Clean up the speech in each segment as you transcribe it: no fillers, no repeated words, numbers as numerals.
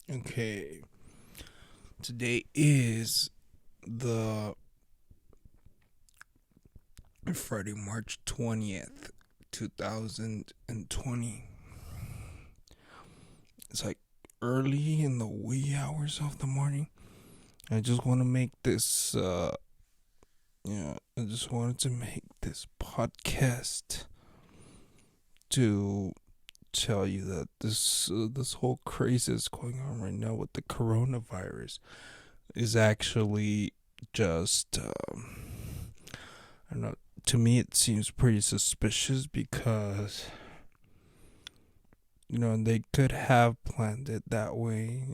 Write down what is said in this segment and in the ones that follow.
Okay, today is the Friday, March 20th, 2020. It's like early in the wee hours of the morning. I just want to make this, I just wanted to make this podcast to tell you that this whole craze that's going on right now with the coronavirus is actually just I don't know. To me, it seems pretty suspicious because they could have planned it that way.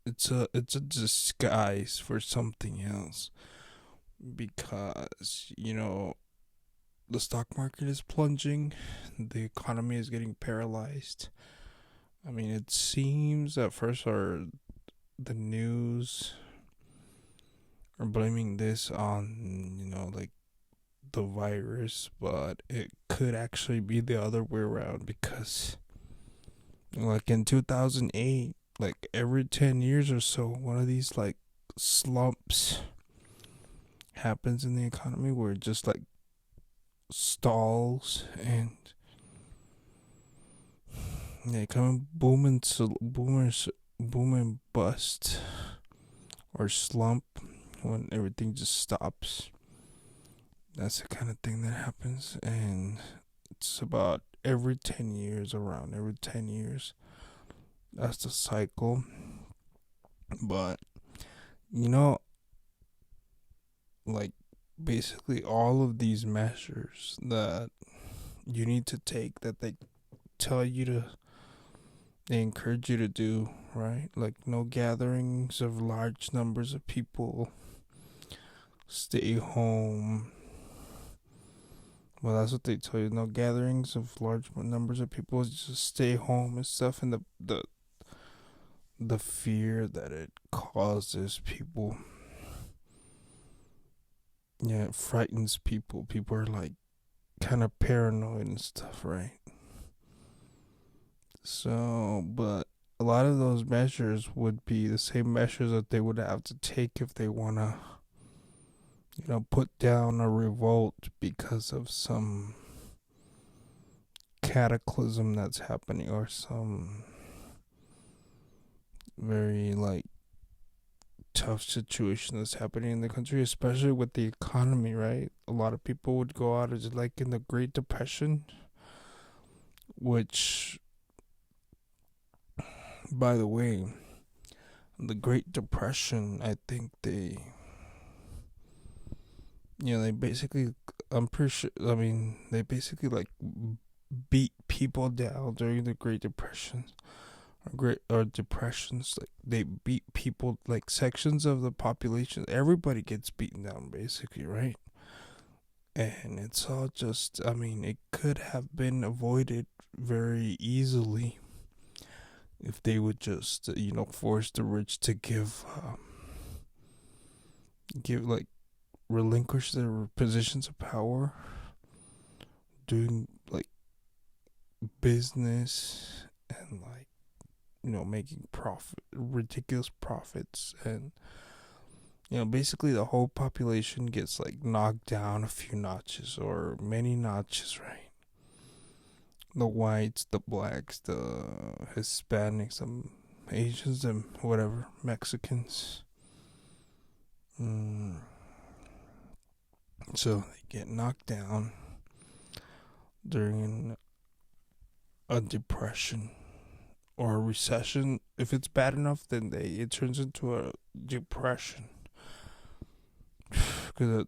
It's a disguise for something else because the stock market is plunging, the economy is getting paralyzed. I mean, it seems at first the news are blaming this on like the virus, but it could actually be the other way around because, like in 2008, like every 10 years or so, one of these like slumps happens in the economy where it just like stalls and they come and boom and bust or slump when everything just stops. That's the kind of thing that happens, and it's about every 10 years. That's the cycle. But, you know, like basically all of these measures that you need to take that tell you to, they encourage you to do, right? Like no gatherings of large numbers of people, stay home. Well, that's what they tell you. No gatherings of large numbers of people. Just stay home and stuff. And the fear that it causes people, yeah, it frightens people. People are like kind of paranoid and stuff, right? So, but a lot of those measures would be the same measures that they would have to take if they want to, put down a revolt because of some cataclysm that's happening or some very like tough situation that's happening in the country, especially with the economy, right? A lot of people would go out as like in the Great Depression, which, by the way, the Great Depression, I think they basically, I'm pretty sure, I mean, they basically like beat people down during the Great Depression or depressions. Like they beat people, like sections of the population, everybody gets beaten down basically, right? And it's all just, I mean, it could have been avoided very easily if they would just force the rich to give like relinquish their positions of power, doing like business and like making ridiculous profits, and basically the whole population gets like knocked down a few notches or many notches, right? The whites, the blacks, the Hispanics, the Asians, and whatever, Mexicans. Mm. So they get knocked down during a depression or a recession. If it's bad enough, then it turns into a depression because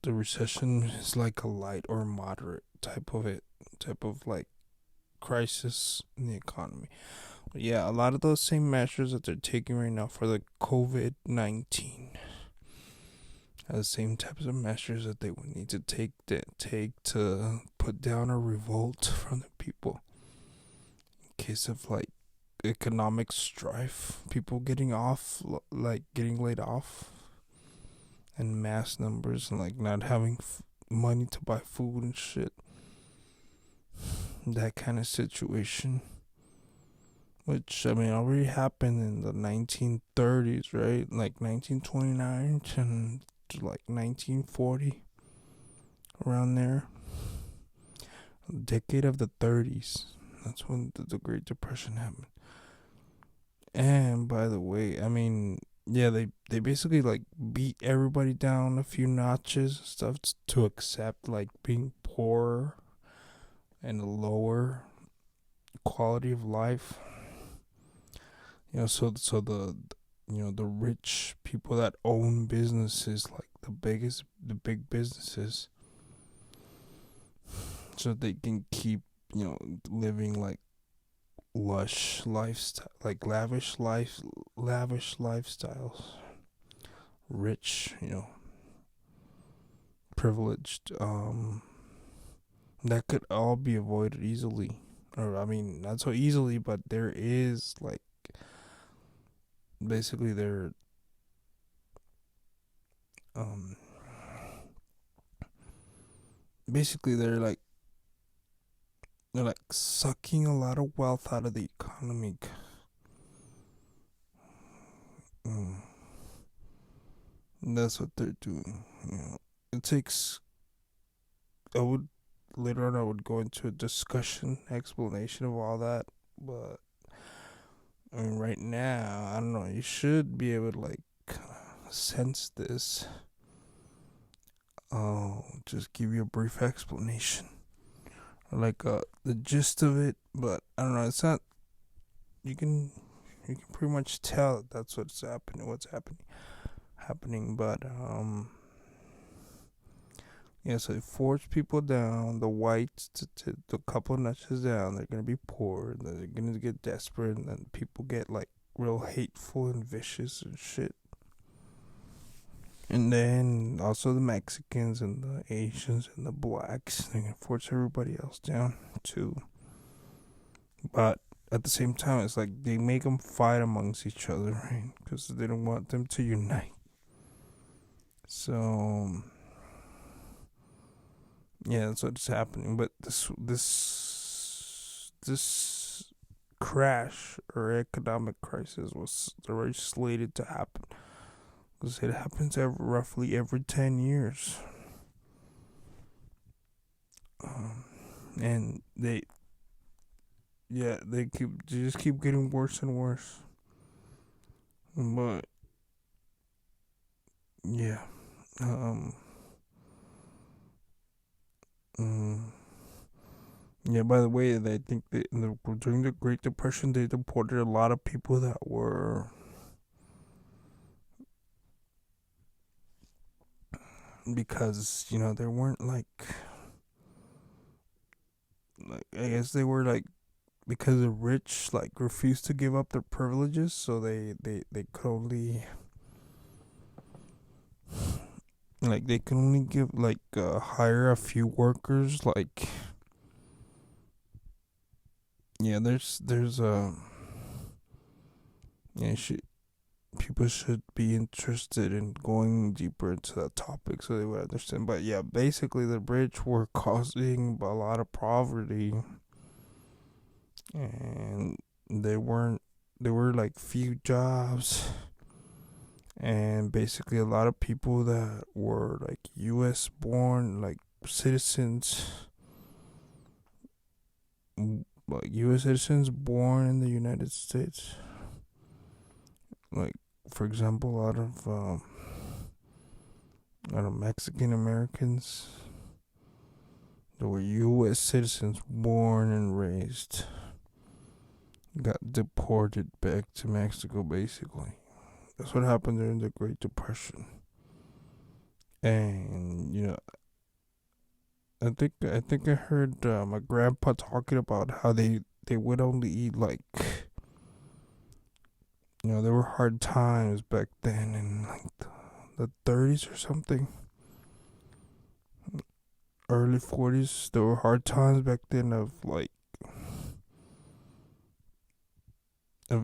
the recession is like a light or moderate type of like crisis in the economy. But yeah, a lot of those same measures that they're taking right now for the COVID-19 are the same types of measures that they would need to take to put down a revolt from the people in case of like economic strife, people getting laid off in mass numbers and like not having money to buy food and shit. That kind of situation. which I mean already happened in the 1930s, right? Like 1929 to like 1940, around there. The decade of the 30s. That's when the Great Depression happened. And by the way, I mean, yeah, they basically like beat everybody down a few notches and stuff to accept like being poor and a lower quality of life. So the rich people that own businesses, like the big businesses, so they can keep living like lush lifestyle, like lavish lifestyles, rich, privileged. That could all be avoided easily, or I mean, not so easily, but there is like basically um they're like sucking a lot of wealth out of the economy. Mm, that's what they're doing. It takes. I would Later on. I would go into a discussion, explanation of all that, but I mean, right now, I don't know. You should be able to like sense this. I'll just give you a brief explanation, like the gist of it. But I don't know. It's not. You can pretty much tell that that's what's happening. But yeah. So it forced people down. The whites to the couple notches down. They're gonna be poor. And they're gonna get desperate, and then people get like real hateful and vicious and shit. And then also the Mexicans and the Asians and the blacks, they can force everybody else down too. But at the same time, it's like they make them fight amongst each other, right? Because they don't want them to unite. So yeah, that's what's happening. But this crash or economic crisis was already slated to happen, because it happens roughly every 10 years. And they just keep getting worse and worse. But yeah, um, mm, yeah. By the way, I think that during the Great Depression, they deported a lot of people that were because they weren't like I guess they were like because the rich like refused to give up their privileges, so they could only they can only give hire a few workers. Like yeah, there's yeah, people should be interested in going deeper into that topic so they would understand. But yeah, basically the rich were causing a lot of poverty, and they weren't there were like few jobs, and basically a lot of people that were like US born, like citizens, like US citizens born in the United States, like for example a lot of Mexican Americans that were US citizens born and raised got deported back to Mexico. Basically that's what happened during the Great Depression. And I think I heard my grandpa talking about how they would only eat like there were hard times back then in like the 30s or something, early 40s. There were hard times back then of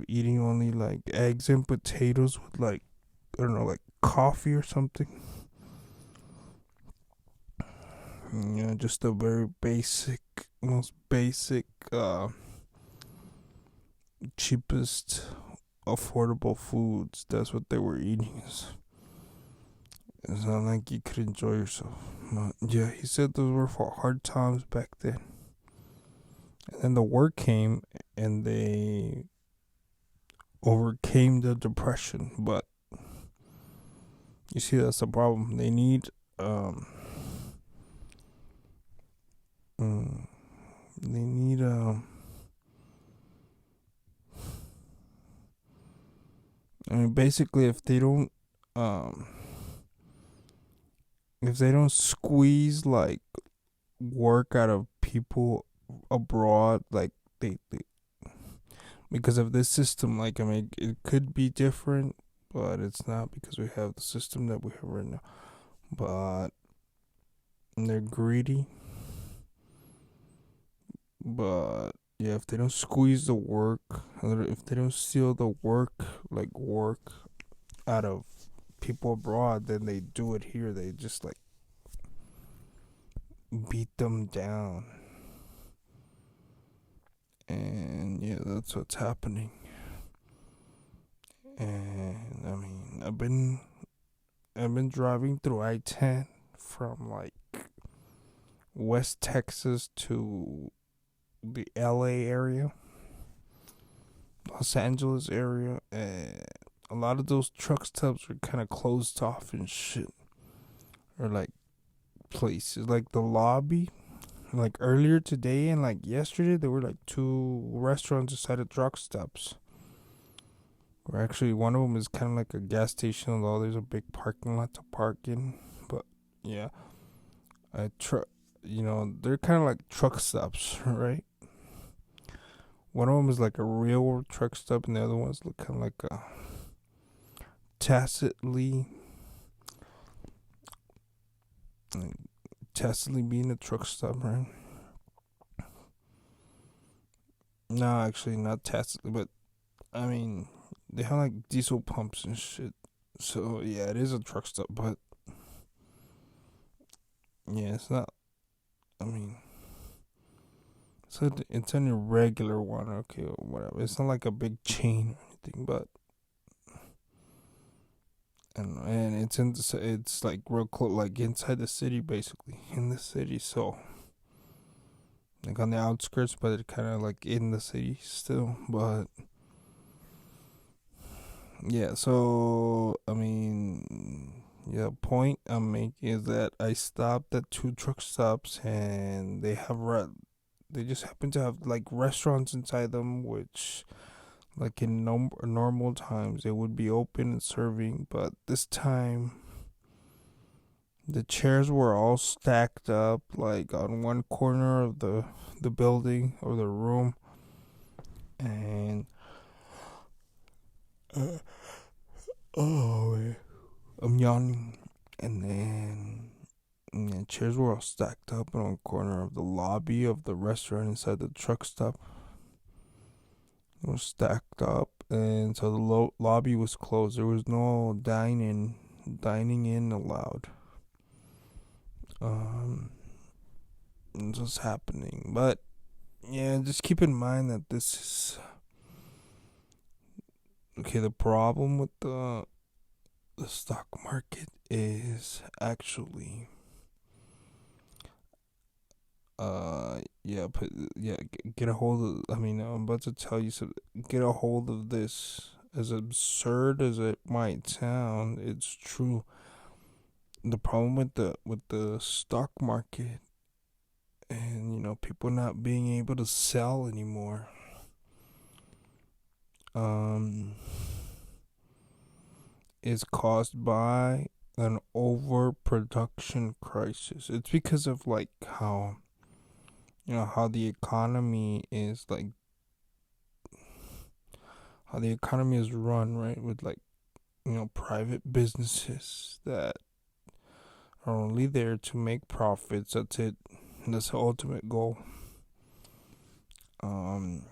eating only like eggs and potatoes with like I don't know, like coffee or something. Just the very basic, most basic cheapest affordable foods. That's what they were eating. It's not like you could enjoy yourself. But yeah, he said those were for hard times back then. And then the war came and they overcame the depression. But you see, that's the problem. They need um mm, they need I mean, basically, um if they don't squeeze like work out of people abroad, like they because of this system, like I mean, it could be different, but it's not because we have the system that we have right now. But they're greedy. But yeah, if they don't squeeze the work, if they don't steal the work, like work out of people abroad, then they do it here. They just like beat them down. And yeah, that's what's happening. And I mean, I've been driving through I-10 from like West Texas to the LA area, Los Angeles area, and a lot of those truck stops are kind of closed off and shit. Or like places like the lobby. Like earlier today and like yesterday, there were like two restaurants inside of truck stops. Or actually, one of them is kind of like a gas station, although there's a big parking lot to park in. But yeah, a truck. They're kind of like truck stops, right? One of them is like a real truck stop, and the other one's kind of like a tacitly, like, tacitly being a truck stop, right? No, actually, not tacitly, but I mean, they have like diesel pumps and shit. So yeah, it is a truck stop, but yeah, it's not. I mean, it's an irregular one, okay, or whatever. It's not like a big chain or anything, but and it's like real close, like inside the city, basically in the city. So like on the outskirts, but it kind of like in the city still. But yeah, so I mean, yeah, point I'm making is that I stopped at two truck stops, and they just happen to have like restaurants inside them, which like in normal times they would be open and serving, but this time the chairs were all stacked up like on one corner of the building or the room, and uh, oh, I'm yawning. And then chairs were all stacked up in one corner of the lobby of the restaurant inside the truck stop. It was stacked up, and so the lobby was closed. There was no dining in allowed. Um, it's what's happening, but yeah, just keep in mind that this is okay. The problem with the stock market is actually yeah, get a hold of, I mean, I'm about to tell you something. Get a hold of this. As absurd as it might sound, it's true. The problem with the stock market, and people not being able to sell anymore, um is caused by an overproduction crisis. It's because of like how the economy is like how the economy is run, right? With like private businesses that are only there to make profits. That's it. That's the ultimate goal. Um,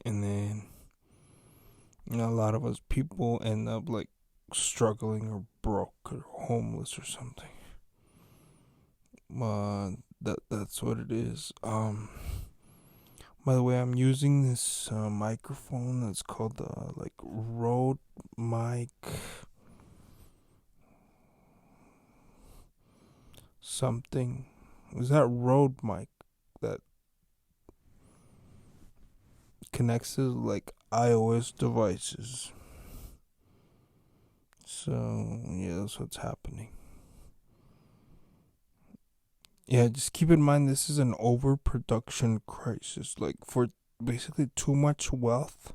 and then a lot of us people end up like struggling or broke or homeless or something. That's what it is. By the way, I'm using this microphone that's called like Rode Mic something. Is that Rode Mic that connects to like iOS devices? So yeah, that's what's happening. Yeah, just keep in mind this is an overproduction crisis. Like for basically too much wealth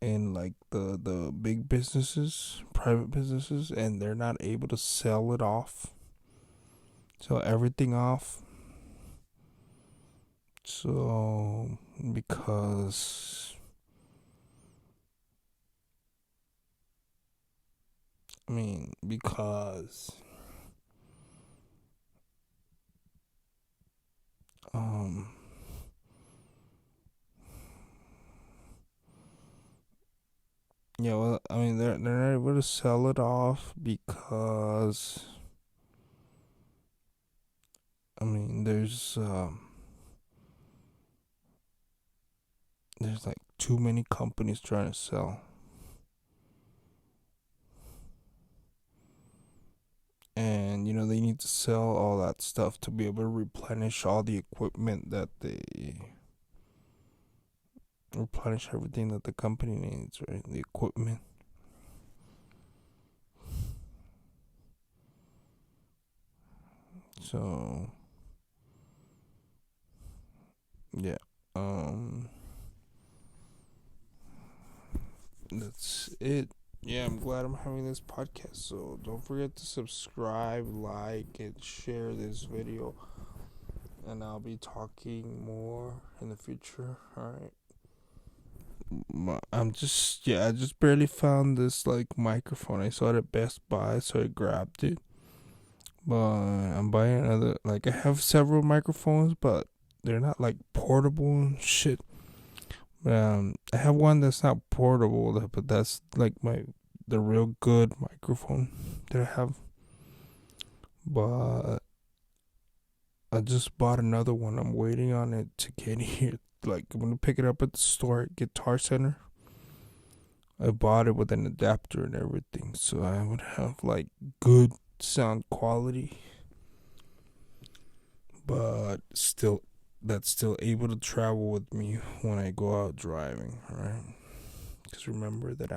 in like the big businesses, private businesses, and they're not able to sell it off. Sell everything off. So because because um yeah, well, they're not able to sell it off because there's like too many companies trying to sell, and they need to sell all that stuff to be able to replenish all the equipment that they replenish everything that the company needs, right? The equipment. So yeah, that's it. Yeah, I'm glad I'm having this podcast. So don't forget to subscribe, like, and share this video. And I'll be talking more in the future. Alright. I just barely found this like microphone. I saw it at Best Buy, so I grabbed it. But I'm buying another. Like, I have several microphones, but they're not like portable and shit. I have one that's not portable, but that's like the real good microphone that I have. But I just bought another one. I'm waiting on it to get here. Like, I'm gonna pick it up at the store at Guitar Center. I bought it with an adapter and everything, so I would have like good sound quality, but still, that's still able to travel with me when I go out driving, right? Because remember that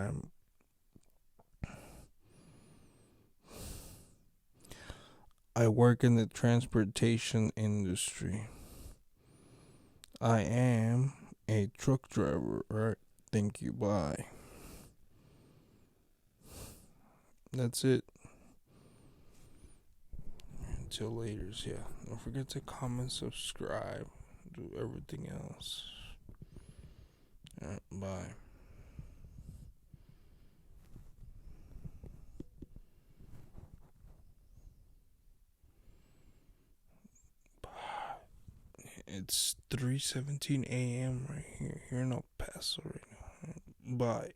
I work in the transportation industry. I am a truck driver, right? Thank you. Bye. That's it. Until later. Yeah. Don't forget to comment, subscribe, do everything else. Alright, bye. It's 3:17 a.m. right here in El Paso right now. Bye.